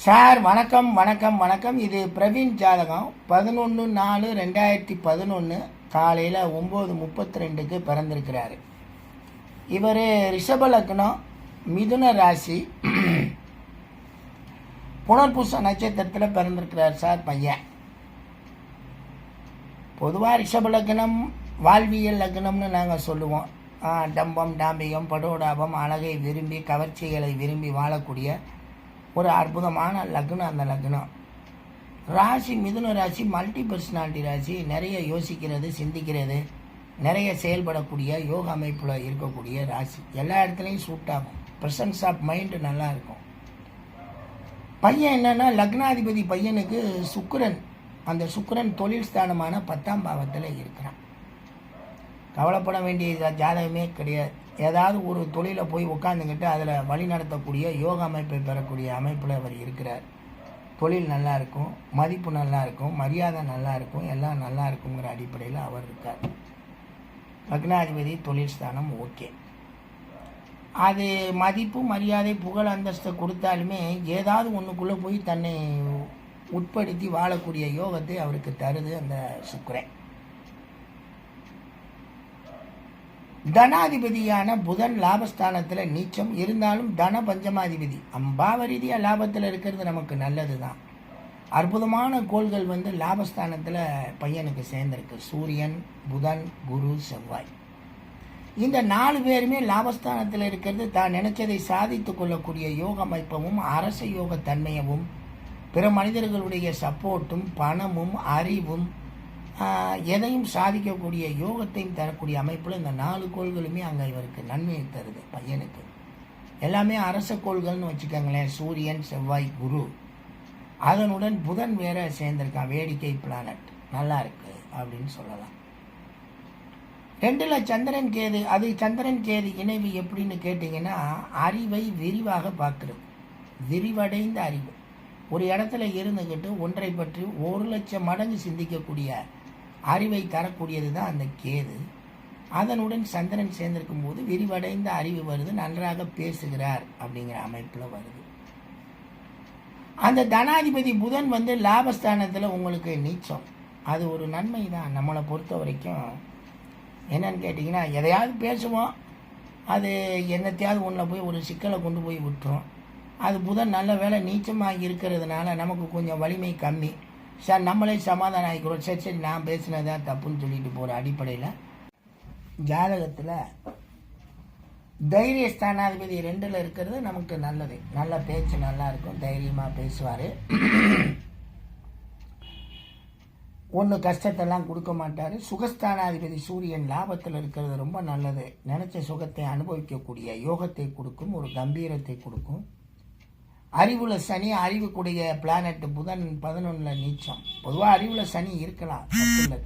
Sir வணக்கம் வணக்கம் வணக்கம். இது பிரவீன் ஜாதகம். 11/4/2011 காலையில் 9:32 பிறந்திருக்கிறாரு. இவர் ரிஷப லக்னம், மிதுன ராசி, புனர்பூச நட்சத்திரத்தில் பிறந்திருக்கிறார் சார் பையன். பொதுவாக ரிஷப லக்னம் வாழ்வியல் லக்னம்னு நாங்கள் சொல்லுவோம். டம்பம், டாம்பிகம், படோடாபம், அழகை விரும்பி கவர்ச்சிகளை விரும்பி வாழக்கூடிய ஒரு அற்புதமான லக்னம் அந்த லக்னம். ராசி மிதுன ராசி மல்டி பர்சனாலிட்டி ராசி. நிறைய யோசிக்கிறது, சிந்திக்கிறது, நிறைய செயல்படக்கூடிய யோக அமைப்பில் இருக்கக்கூடிய ராசி. எல்லா இடத்துலையும் சூட் ஆகும். ப்ரெசன்ஸ் ஆஃப் மைண்டு நல்லா இருக்கும். பையன் என்னன்னா லக்னாதிபதி பையனுக்கு சுக்கிரன். அந்த சுக்கிரன் தொழில் ஸ்தானமான 10ஆம் பாவத்தில் இருக்கிறான். கவலைப்பட வேண்டிய ஜாதகமே கிடையாது. ஏதாவது ஒரு தொழிலை போய் உட்காந்துக்கிட்டு அதில் வழி நடத்தக்கூடிய யோக அமைப்பை பெறக்கூடிய அமைப்பில் அவர் இருக்கிறார். தொழில் நல்லா இருக்கும், மதிப்பு நல்லா இருக்கும், மரியாதை நல்லா இருக்கும், எல்லாம் நல்லா இருக்குங்கிற அடிப்படையில் அவர் இருக்கார். லக்னாதிபதி தொழில் ஸ்தானம் ஓகே. அது மதிப்பு, மரியாதை, புகழ், அந்தஸ்தை கொடுத்தாலுமே ஏதாவது ஒன்றுக்குள்ளே போய் தன்னை உட்படுத்தி வாழக்கூடிய யோகத்தை அவருக்கு தருது அந்த சுக்கிரன். தனாதிபதியான புதன் லாபஸ்தானத்தில் நீச்சம் இருந்தாலும் தன பஞ்சமாதிபதி பாவ ரீதியாக லாபத்தில் இருக்கிறது நமக்கு நல்லது தான். அற்புதமான கோள்கள் லாபஸ்தானத்தில் பையனுக்கு சேர்ந்திருக்கு. சூரியன், புதன், குரு, செவ்வாய். இந்த 4 பேருமே லாபஸ்தானத்தில் இருக்கிறது தான் நினைச்சதை சாதித்து கொள்ளக்கூடிய யோக அமைப்பவும் அரச யோக தன்மையவும் பிற மனிதர்களுடைய சப்போர்ட்டும் பணமும் அறிவும் எதையும் சாதிக்கக்கூடிய யோகத்தையும் தரக்கூடிய அமைப்பில் இந்த 4 கோள்களுமே அங்கே இவருக்கு நன்மையை தருது பையனுக்கு. எல்லாமே அரச கோள்கள்னு வச்சுக்கோங்களேன். சூரியன், செவ்வாய், குரு, அதனுடன் புதன் வேற சேர்ந்திருக்கான். வேடிக்கை பிளானட் நல்லா இருக்கு அப்படின்னு சொல்லலாம். 2ல் சந்திரன் கேது. அது சந்திரன் கேது இணைவு எப்படின்னு கேட்டிங்கன்னா அறிவை விரிவாக பார்க்குறது, விரிவடைந்த அறிவு. ஒரு இடத்துல இருந்துக்கிட்டு ஒன்றை பற்றி 1,00,000 மடங்கு சிந்திக்கக்கூடிய அறிவை தரக்கூடியது தான் அந்த கேது. அதனுடன் சந்திரன் சேர்ந்திருக்கும் போது விரிவடைந்த அறிவு வருது, நன்றாக பேசுகிறார் அப்படிங்கிற அமைப்பில் வருது. அந்த தனாதிபதி புதன் லாபஸ்தானத்தில் உங்களுக்கு நீச்சம். அது ஒரு நன்மை தான் நம்மளை பொறுத்த வரைக்கும். என்னன்னு கேட்டிங்கன்னா எதையாவது பேசுவோம், அது என்னத்தையாவது ஒன்றில் போய் ஒரு சிக்கலை கொண்டு போய் விட்டுரும். அது புதன் நல்ல வேலை நீச்சமாக இருக்கிறதுனால நமக்கு கொஞ்சம் வலிமை கம்மி. சார் நம்மளே சமாதானம் ஆகிக்கிறோம். சரி நான் பேசினதான் தப்புன்னு சொல்லிட்டு போகிற அடிப்படையில் ஜாதகத்தில் தைரிய ஸ்தானாதிபதி 2ல் இருக்கிறது நமக்கு நல்லது. நல்ல பேச்சு நல்லா இருக்கும், தைரியமாக பேசுவார். ஒன்று கஷ்டத்தெல்லாம் கொடுக்க மாட்டார். சுகஸ்தானாதிபதி சூரியன் லாபத்தில் இருக்கிறது ரொம்ப நல்லது. நினச்ச சுகத்தை அனுபவிக்கக்கூடிய யோகத்தை கொடுக்கும், ஒரு கம்பீரத்தை கொடுக்கும். அறிவுல சனி, அறிவுக்குடைய பிளானட் புதன் 11ல் நீச்சம். பொதுவாக அறிவுல சனி இருக்கலாம்,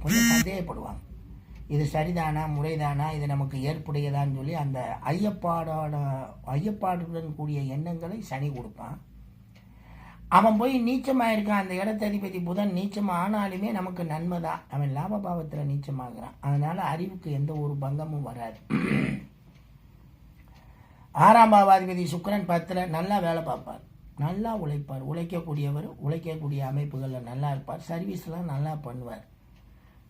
கொஞ்சம் சந்தேகப்படுவாங்க. இது சரிதானா, முறைதானா, இது நமக்கு ஏற்புடையதான்னு சொல்லி அந்த ஐயப்பாடுடன் கூடிய எண்ணங்களை சனி கொடுப்பான். அவன் போய் நீச்சமாக இருக்கான். அந்த இடத்ததிபதி புதன் நீச்சம் ஆனாலுமே நமக்கு நன்மை தான். அவன் லாபபாவத்தில் நீச்சமாகிறான். அதனால அறிவுக்கு எந்த ஒரு பங்கமும் வராது. 6ஆம் பாவாதிபதி சுக்கிரன் 10ல் நல்லா வேலை பார்ப்பார், நல்லா உழைப்பார். உழைக்கக்கூடியவர், உழைக்கக்கூடிய அமைப்புகளில் நல்லா இருப்பார். சர்வீஸ்லாம் நல்லா பண்ணுவார்.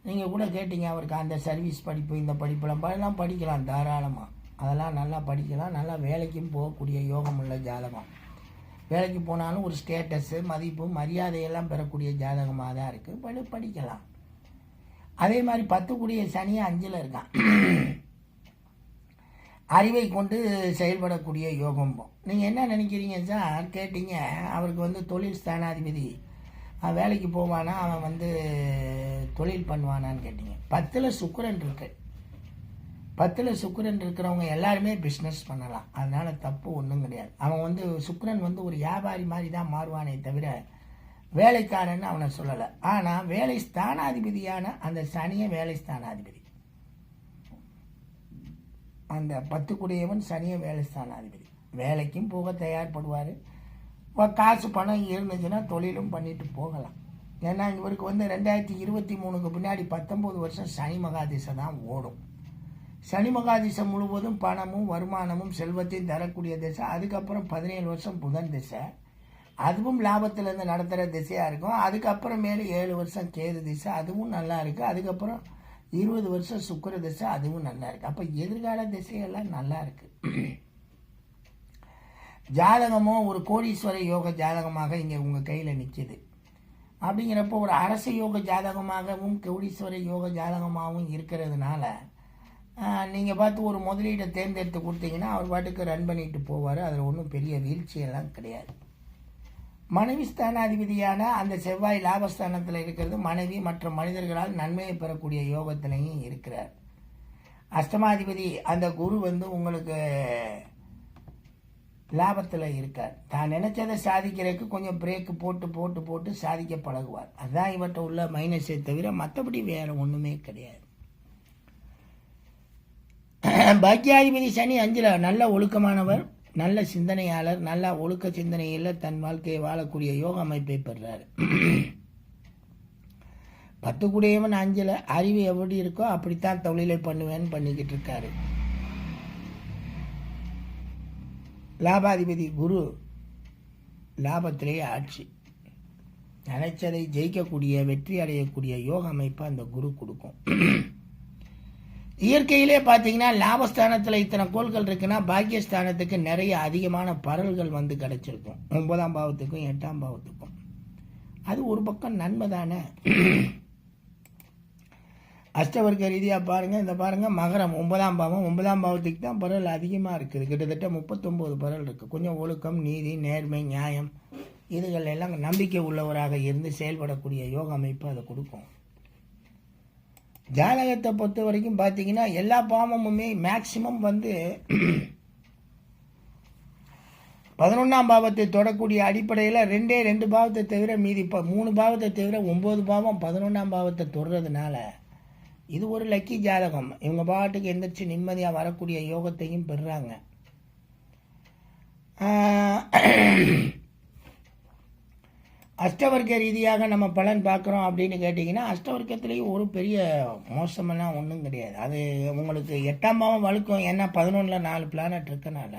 நீங்கள் கூட கேட்டீங்க அவருக்கு அந்த சர்வீஸ் படிப்பு இந்த படிப்பெல்லாம் படிக்கலாம் தாராளமாக. அதெல்லாம் நல்லா படிக்கலாம். நல்லா வேலைக்கும் போகக்கூடிய யோகம் உள்ள ஜாதகம். வேலைக்கு போனாலும் ஒரு ஸ்டேட்டஸு, மதிப்பு, மரியாதையெல்லாம் பெறக்கூடிய ஜாதகமாக தான் இருக்குது. படிக்கலாம். அதே மாதிரி 10 கூடிய சனியை 5ல் இருக்கான். அறிவை கொண்டு செயல்படக்கூடிய யோகம். நீங்கள் என்ன நினைக்கிறீங்க சார் கேட்டீங்க. அவருக்கு தொழில் ஸ்தானாதிபதி வேலைக்கு போவானா, அவன் தொழில் பண்ணுவானான்னு கேட்டீங்க. 10ல் சுக்கிரன் இருக்கு. 10ல் சுக்கிரன் இருக்கிறவங்க எல்லாருமே பிஸ்னஸ் பண்ணலாம். அதனால தப்பு ஒன்றும் கிடையாது. அவன் சுக்கிரன் ஒரு வியாபாரி மாதிரி தான் மாறுவானே தவிர வேலைக்காரன்னு அவனை சொல்லலை. ஆனால் வேலை ஸ்தானாதிபதியான அந்த சனியை வேலை ஸ்தானாதிபதி, அந்த 10 கூடியவன் சனியை வேலை ஸ்தானாதிபதி. வேலைக்கும் போக தயார்படுவார். காசு பணம் இருந்துச்சுன்னா தொழிலும் பண்ணிட்டு போகலாம். ஏன்னா இவருக்கு 2023க்கு பின்னாடி 19 வருஷம் சனி மகாதிசை தான் ஓடும். சனி மகாதிசை முழுவதும் பணமும் வருமானமும் செல்வத்தையும் தரக்கூடிய திசை. அதுக்கப்புறம் 17 வருஷம் புதன் திசை. அதுவும் லாபத்திலேருந்து நடத்துகிற திசையாக இருக்கும். அதுக்கப்புறமேலு 7 வருஷம் கேது திசை, அதுவும் நல்லா இருக்குது. அதுக்கப்புறம் 20 வருஷம் சுக்கிர திசை, அதுவும் நல்லா இருக்குது. அப்போ எதிர்கால திசையெல்லாம் நல்லா இருக்குது. ஜாதகமோ ஒரு கோடீஸ்வர யோக ஜாதகமாக இங்கே உங்கள் கையில் நிற்கிது. அப்படிங்கிறப்போ ஒரு அரச யோக ஜாதகமாகவும் கோடீஸ்வர யோக ஜாதகமாகவும் இருக்கிறதுனால நீங்கள் பார்த்து ஒரு முதலீட்டை தேர்ந்தெடுத்து கொடுத்தீங்கன்னா அவர் பாட்டுக்கு ரன் பண்ணிட்டு போவார். அதில் ஒன்றும் பெரிய வீழ்ச்சியெல்லாம் கிடையாது. மனைவி ஸ்தானாதிபதியான அந்த செவ்வாய் லாபஸ்தானத்தில் இருக்கிறது மனைவி மற்ற மனிதர்களால் நன்மையை பெறக்கூடிய யோகத்திலையும் இருக்கிறார். அஷ்டமாதிபதி அந்த குரு வந்து உங்களுக்கு லாபத்தில் இருக்கார். தான் நினைச்சதை சாதிக்கிறதுக்கு கொஞ்சம் பிரேக்கு போட்டு போட்டு போட்டு சாதிக்க பழகுவார். அதுதான் இவற்றை உள்ள மைனஸை தவிர மற்றபடி வேறு ஒன்றுமே கிடையாது. பாக்கியாதிபதி சனி 5ல் நல்ல ஒழுக்கமானவர், நல்ல சிந்தனையாளர், நல்ல ஒழுக்க சிந்தனையில் தன் வாழ்க்கையை வாழக்கூடிய யோக அமைப்பை பெறுறாரு. 10 கூடையவன் 5ல் அறிவு எப்படி இருக்கோ அப்படித்தான் தொழிலை பண்ணுவேன்னு பண்ணிக்கிட்டு இருக்காரு. லாபாதிபதி குரு லாபத்திலேயே ஆட்சி, நினைச்சதை ஜெயிக்கக்கூடிய வெற்றி அடையக்கூடிய யோக அமைப்பை அந்த குரு கொடுக்கும். இயற்கையிலே பார்த்தீங்கன்னா லாபஸ்தானத்தில் இத்தனை கோள்கள் இருக்குன்னா பாக்கியஸ்தானத்துக்கு நிறைய அதிகமான பரல்கள் வந்து கிடைச்சிருக்கும். 9ஆம் பாவத்துக்கும் 8ஆம் பாவத்துக்கும். அது ஒரு பக்கம் நன்மை தானே. அஷ்டவர்க்க ரீதியாக பாருங்கள், இந்த பாருங்கள் மகரம் 9ஆம் பாவம், 9ஆம் பாவத்துக்கு தான் பரல் அதிகமாக இருக்குது. கிட்டத்தட்ட 39 பரல் இருக்குது. கொஞ்சம் ஒழுக்கம், நீதி, நேர்மை, நியாயம் இதுகள் எல்லாம் நம்பிக்கை உள்ளவராக இருந்து செயல்படக்கூடிய யோக அமைப்பு அதை கொடுக்கும். ஜாதகத்தை பொறுத்த வரைக்கும் பார்த்தீங்கன்னா எல்லா பாவமுமே மேக்சிமம் வந்து 11ஆம் பாவத்தை தொடக்கூடிய அடிப்படையில் 2 பாவத்தை தவிர மீதி 3 பாவத்தை தவிர 9 பாவம் 11ஆம் பாவத்தை தொடுறதுனால இது ஒரு லக்கி ஜாதகம். இவங்க பாட்டுக்கு எந்திரிச்சு நிம்மதியாக வரக்கூடிய யோகத்தையும் பெறுறாங்க. அஷ்டவர்க்க ரீதியாக நம்ம பலன் பார்க்குறோம் அப்படின்னு கேட்டிங்கன்னா அஷ்டவர்க்கத்துலேயும் ஒரு பெரிய மோசமெல்லாம் ஒன்றும் கிடையாது. அது உங்களுக்கு 8ஆம் பாவம் வலுக்கும். ஏன்னா 11ல் 4 பிளானட் இருக்கனால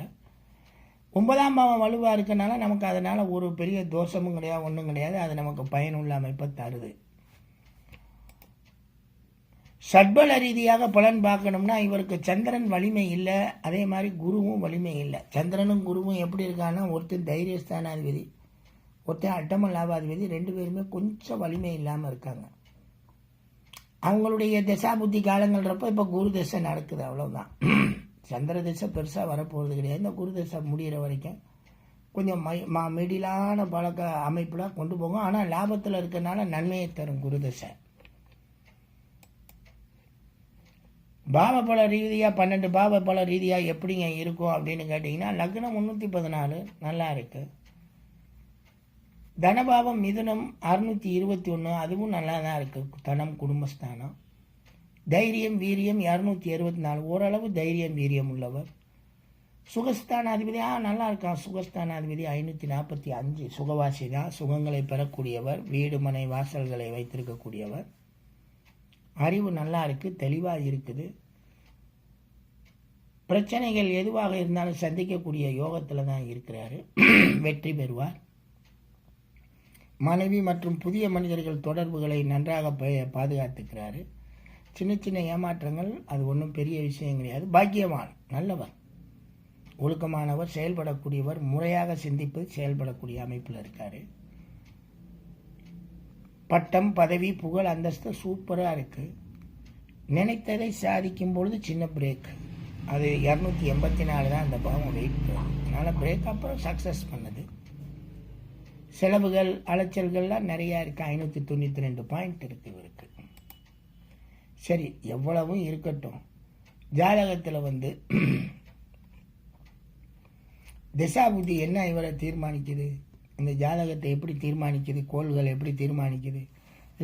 9ஆம் பாவம் வலுவாக இருக்கனால நமக்கு அதனால் ஒரு பெரிய தோஷமும் கிடையாது, ஒன்றும் கிடையாது. அது நமக்கு பயனுள்ள அமைப்பை தருது. சட்பல ரீதியாக பலன் பார்க்கணும்னா இவருக்கு சந்திரன் வலிமை இல்லை, அதே மாதிரி குருவும் வலிமை இல்லை. சந்திரனும் குருவும் எப்படி இருக்கான்னா ஒருத்தர் தைரியஸ்தானாதிபதி, ஒருத்தர் அட்டம லாபாதிபதி, 2 பேருமே கொஞ்சம் வலிமை இல்லாமல் இருக்காங்க. அவங்களுடைய திசா புத்தி காலங்கள்ன்றப்போ இப்போ குரு திசை நடக்குது, அவ்வளோதான். சந்திர திசை பெருசாக வரப்போகிறது கிடையாது. இந்த குரு திசை முடிகிற வரைக்கும் கொஞ்சம் மிடிலான பழக்க அமைப்பில் கொண்டு போகும். ஆனால் லாபத்தில் இருக்கிறனால நன்மையை தரும் குரு திசை. பாவபல ரீதியாக 12 பாவபல ரீதியாக எப்படிங்க இருக்கும் அப்படின்னு கேட்டிங்கன்னா லக்னம் 314 நல்லா இருக்குது. தனபாவம் மிதுனம் 621 அதுவும் நல்லா தான் இருக்குது. தனம் குடும்பஸ்தானம். தைரியம் வீரியம் 264 ஓரளவு தைரியம் வீரியம் உள்ளவர். சுகஸ்தானாதிபதி நல்லா இருக்கான். சுகஸ்தானாதிபதி 545 சுகவாசி தான். சுகங்களை பெறக்கூடியவர், வீடு மனை வாசல்களை வைத்திருக்கக்கூடியவர். அறிவு நல்லா இருக்குது, தெளிவாக இருக்குது. பிரச்சனைகள் எதுவாக இருந்தாலும் சந்திக்கக்கூடிய யோகத்தில் தான் இருக்கிறாரு. வெற்றி பெறுவார். மனைவி மற்றும் புதிய மனிதர்கள் தொடர்புகளை நன்றாக பாதுகாத்துக்கிறாரு. சின்ன சின்ன ஏமாற்றங்கள் அது ஒன்றும் பெரிய விஷயம் கிடையாது. பாக்கியவான், நல்லவர், ஒழுக்கமானவர், செயல்படக்கூடியவர், முறையாக சிந்திப்பது செயல்படக்கூடிய அமைப்பில் இருக்கார். பட்டம் பதவி புகழ் அந்தஸ்து சூப்பராக இருக்குது. நினைத்ததை சாதிக்கும் பொழுது சின்ன பிரேக், அது 284 தான் அந்த பாவம் வெயிட் பண்ணும். அதனால் பிரேக் அப்புறம் சக்ஸஸ் பண்ணுது. செலவுகள் அலைச்சல்கள்லாம் நிறையா இருக்குது. 592 பாயிண்ட் இருக்குது இவருக்கு. சரி, எவ்வளவும் இருக்கட்டும். ஜாதகத்தில் வந்து திசாபுத்தி என்ன இவரை தீர்மானிக்குது, இந்த ஜாதகத்தை எப்படி தீர்மானிக்குது, கோள்கள் எப்படி தீர்மானிக்குது.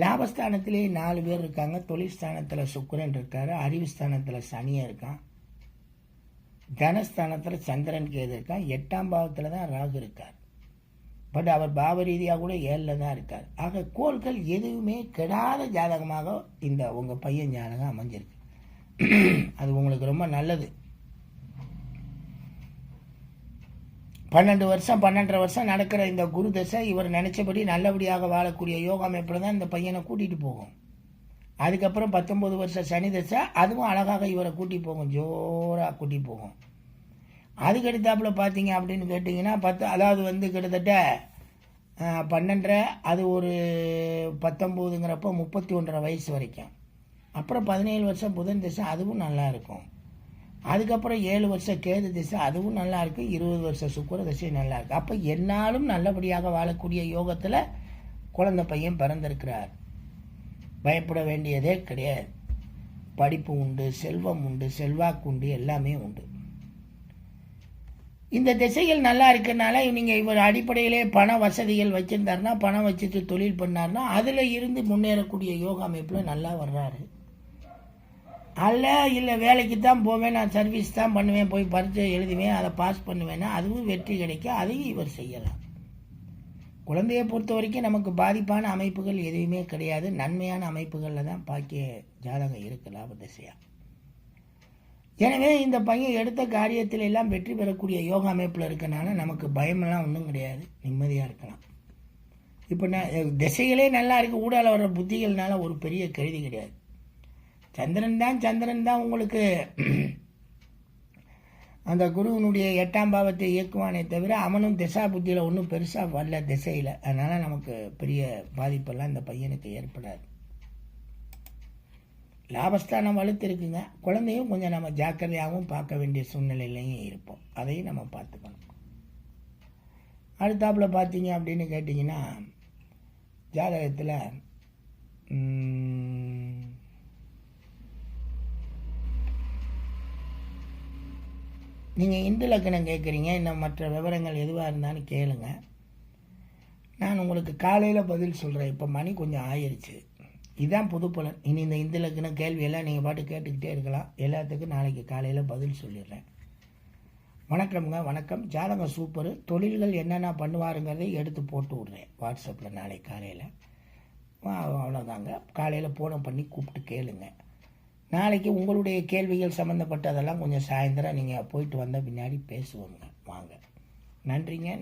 லாபஸ்தானத்திலே 4 பேர் இருக்காங்க. தொழில் ஸ்தானத்தில் சுக்கிரன் இருக்கார், அறிவு ஸ்தானத்தில் சனியாக இருக்கான், தனஸ்தானத்தில் சந்திரன் கேது இருக்கான், 8ஆம் பாவத்தில் தான் ராகு இருக்கார். பட் அவர் பாவ ரீதியாக கூட 7ல் தான் இருக்கார். ஆக கோள்கள் எதுவுமே கெடாத ஜாதகமாக இந்த உங்கள் பையன் ஜாதகம் அமைஞ்சிருக்கு. அது உங்களுக்கு ரொம்ப நல்லது. 12 வருஷம் 12.5 வருஷம் நடக்கிற இந்த குரு தசை இவர் நினச்சபடி நல்லபடியாக வாழக்கூடிய யோகா அமைப்பில் தான் இந்த பையனை கூட்டிகிட்டு போகும். அதுக்கப்புறம் 19 வருஷம் சனி தசை, அதுவும் அழகாக இவரை கூட்டி போகும், ஜோராக கூட்டி போகும். அதுக்கடுத்தாப்புல பார்த்தீங்க அப்படின்னு கேட்டிங்கன்னா அதாவது வந்து கிட்டத்தட்ட 12 அது ஒரு 19ங்கிறப்போ 31.5 வயசு வரைக்கும். அப்புறம் 17 வருஷம் புதன் திசை, அதுவும் நல்லா இருக்கும். அதுக்கப்புறம் 7 வருஷம் கேது திசை, அதுவும் நல்லா இருக்கு. 20 வருஷம் சுக்கிர திசை நல்லா இருக்கு. அப்போ என்னாலும் நல்லபடியாக வாழக்கூடிய யோகத்தில் குழந்தை பையன் பிறந்திருக்கிறார். பயப்பட வேண்டியதே கிடையாது. படிப்பு உண்டு, செல்வம் உண்டு, செல்வாக்கு உண்டு, எல்லாமே உண்டு. இந்த திசைகள் நல்லா இருக்கனால நீங்கள் இவர் அடிப்படையிலே பண வசதிகள் வச்சுருந்தாருன்னா, பணம் வச்சுட்டு தொழில் பண்ணார்னா அதில் இருந்து முன்னேறக்கூடிய யோகா அமைப்பில் நல்லா வர்றாரு. இல்லை வேலைக்கு தான் போவேன், நான் சர்வீஸ் தான் பண்ணுவேன், போய் பரீட்சை எழுதுவேன், அதை பாஸ் பண்ணுவேன்னா அதுவும் வெற்றி கிடைக்கும். அதையும் இவர் செய்யலாம். குழந்தையை பொறுத்த வரைக்கும் நமக்கு பாதிப்பான அமைப்புகள் எதுவுமே கிடையாது. நன்மையான அமைப்புகளில் தான் பாக்கிய ஜாதகம் இருக்குது லாப திசையாக. எனவே இந்த பையன் எடுத்த காரியத்தில் எல்லாம் வெற்றி பெறக்கூடிய யோகா அமைப்பில் இருக்கனால நமக்கு பயமெல்லாம் ஒன்றும் கிடையாது, நிம்மதியாக இருக்கலாம். இப்போ திசைகளே நல்லா இருக்குது, ஊடால வர்ற புத்திகள்னால ஒரு பெரிய கெடுதி கிடையாது. சந்திரன் தான் உங்களுக்கு அந்த குருவனுடைய 8ஆம் பாவத்தை இயக்குவானே தவிர அவனும் திசா புத்தியில் ஒன்றும் பெருசாக வரல திசையில். அதனால் நமக்கு பெரிய பாதிப்பெல்லாம் இந்த பையனுக்கு ஏற்படாது. லாபஸ்தானம் வலுத்து இருக்குங்க. குழந்தையும் கொஞ்சம் நம்ம ஜாக்கிரதையாகவும் பார்க்க வேண்டிய சூழ்நிலையிலையும் இருப்போம். அதையும் நம்ம பார்த்துக்கணும். அடுத்தாப்புல பார்த்தீங்க அப்படின்னு கேட்டிங்கன்னா ஜாதகத்தில் நீங்கள் இந்து லக்கணம் கேட்குறீங்க. இன்னும் மற்ற விவரங்கள் எதுவாக இருந்தாலும் கேளுங்க, நான் உங்களுக்கு காலையில் பதில் சொல்கிறேன். இப்போ மணி கொஞ்சம் ஆயிடுச்சு. இதுதான் புது பலன். இனி இந்த இந்து லக்கணம் கேள்வியெல்லாம் நீங்கள் பாட்டு கேட்டுக்கிட்டே இருக்கலாம். எல்லாத்துக்கும் நாளைக்கு காலையில் பதில் சொல்லிடுறேன். வணக்கம்ங்க, வணக்கம். ஜாதகம் சூப்பரு. தொழில்கள் என்னென்ன பண்ணுவாருங்கிறதை எடுத்து போட்டு விட்றேன் வாட்ஸ்அப்பில் நாளைக்கு காலையில். அவ்வளோதாங்க. காலையில் ஃபோனை பண்ணி கூப்பிட்டு கேளுங்க. நாளைக்கு உங்களுடைய கேள்விகள் சம்மந்தப்பட்டதெல்லாம் கொஞ்சம் சாயந்தரம் நீங்கள் போயிட்டு வந்த பின்னாடி பேசுவோங்க. வாங்க. நன்றிங்க.